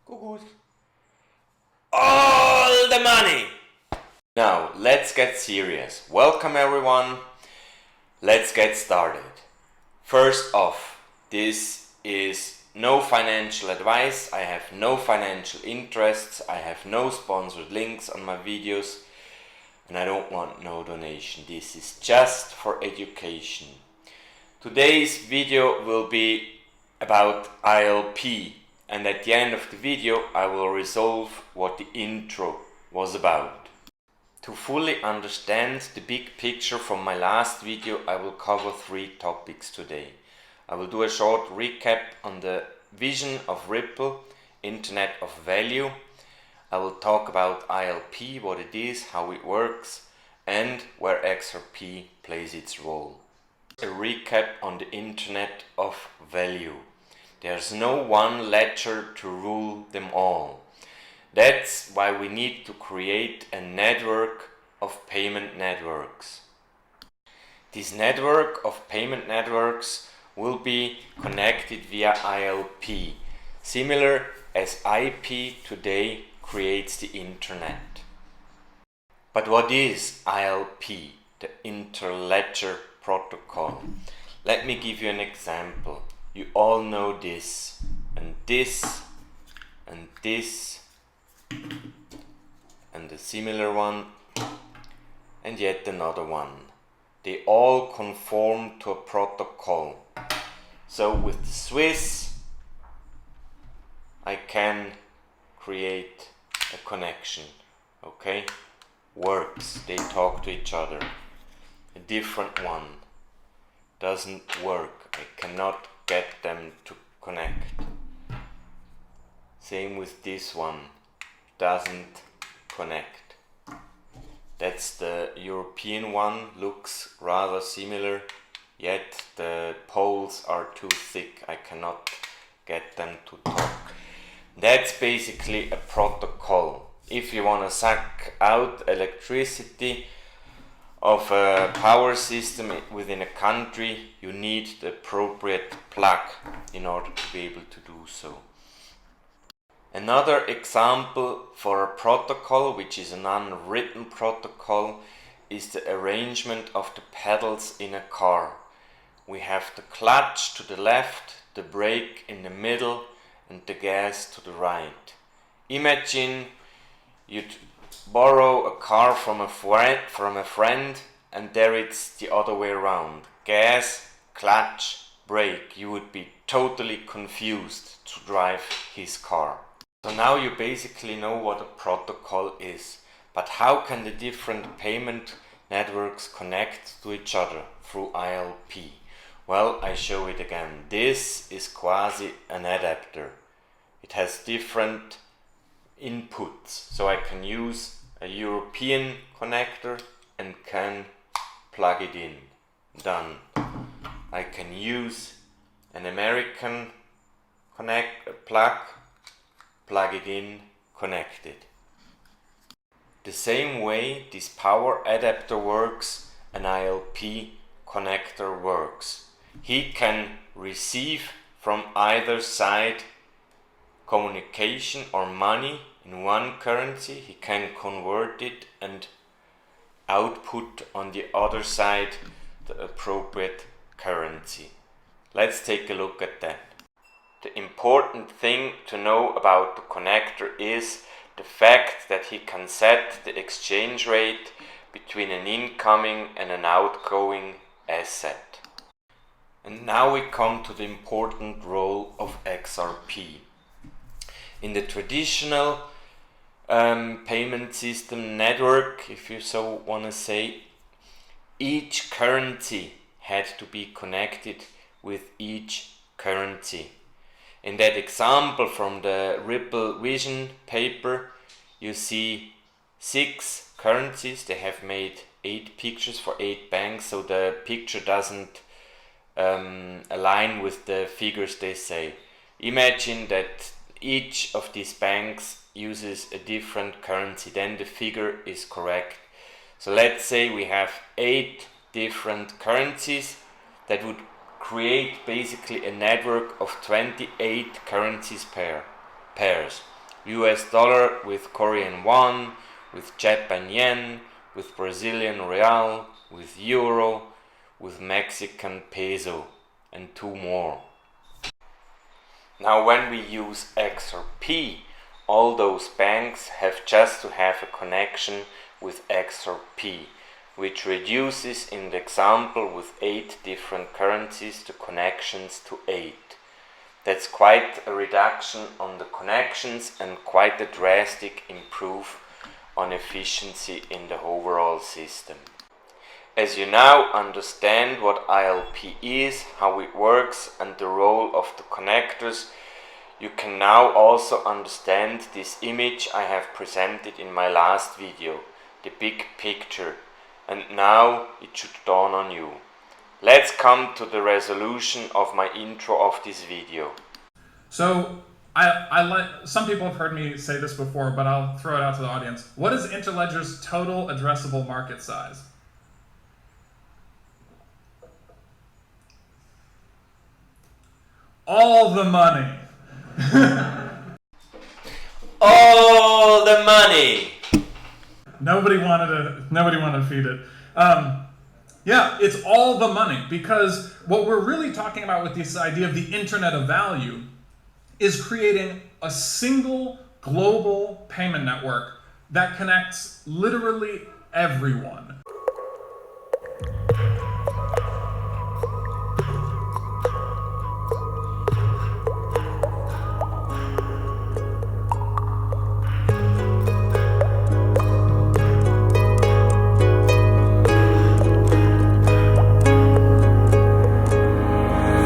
Cuckoos. All the money! Now, let's get serious. Welcome everyone. Let's get started. First off, this is no financial advice. I have no financial interests. I have no sponsored links on my videos. And I don't want no donation. This is just for education. Today's video will be about ILP. And at the end of the video I will resolve what the intro was about. To fully understand the big picture from my last video, I will cover 3 topics today. I will do a short recap on the vision of Ripple, Internet of Value. I will talk about ILP, what it is, how it works, and where XRP plays its role. A recap on the Internet of Value. There's no one ledger to rule them all. That's why we need to create a network of payment networks. This network of payment networks will be connected via ILP, similar as IP today creates the internet. But what is ILP, the Interledger Protocol? Let me give you an example. You all know this, and this, and this, and a similar one, and yet another one. They all conform to a protocol. So with the Swiss, I can create a connection, okay? Works, they talk to each other. A different one doesn't work, I cannot get them to connect. Same with this one, doesn't connect. That's the European one, looks rather similar, yet the poles are too thick, I cannot get them to talk. That's basically a protocol. If you want to suck out electricity of a power system within a country, you need the appropriate plug in order to be able to do so. Another example for a protocol, which is an unwritten protocol, is the arrangement of the pedals in a car. We have the clutch to the left, the brake in the middle, and the gas to the right. Imagine you'd borrow a car from a friend, and there it's the other way around. Gas, clutch, brake. You would be totally confused to drive his car. So now you basically know what a protocol is. But how can the different payment networks connect to each other through ILP? Well, I show it again. This is quasi an adapter. It has different inputs, so I can use a European connector and can plug it in. Done. I can use an American plug it in, connected. The same way this power adapter works, an ILP connector works. He can receive from either side communication or money in one currency. He can convert it and output on the other side the appropriate currency. Let's take a look at that. The important thing to know about the connector is the fact that he can set the exchange rate between an incoming and an outgoing asset. And now we come to the important role of XRP. In the traditional payment system network, if you so want to say, each currency had to be connected with each currency. In that example from the Ripple Vision paper, you see 6 currencies. They have made 8 pictures for 8 banks, so the picture doesn't align with the figures they say. Imagine that each of these banks uses a different currency, then the figure is correct. So let's say we have 8 different currencies that would create basically a network of 28 currencies pairs. US dollar with Korean won, with Japan yen, with Brazilian real, with euro, with Mexican peso, and 2 more. Now when we use XRP, all those banks have just to have a connection with XRP, which reduces in the example with 8 different currencies the connections to 8. That's quite a reduction on the connections and quite a drastic improve on efficiency in the overall system. As you now understand what ILP is, how it works and the role of the connectors, you can now also understand this image I have presented in my last video, the big picture, and now it should dawn on you. Let's come to the resolution of my intro of this video. So some people have heard me say this before, but I'll throw it out to the audience. What is Interledger's total addressable market size? All the money. All the money. Nobody wanted to feed it. Yeah, it's all the money, because what we're really talking about with this idea of the Internet of Value is creating a single global payment network that connects literally everyone.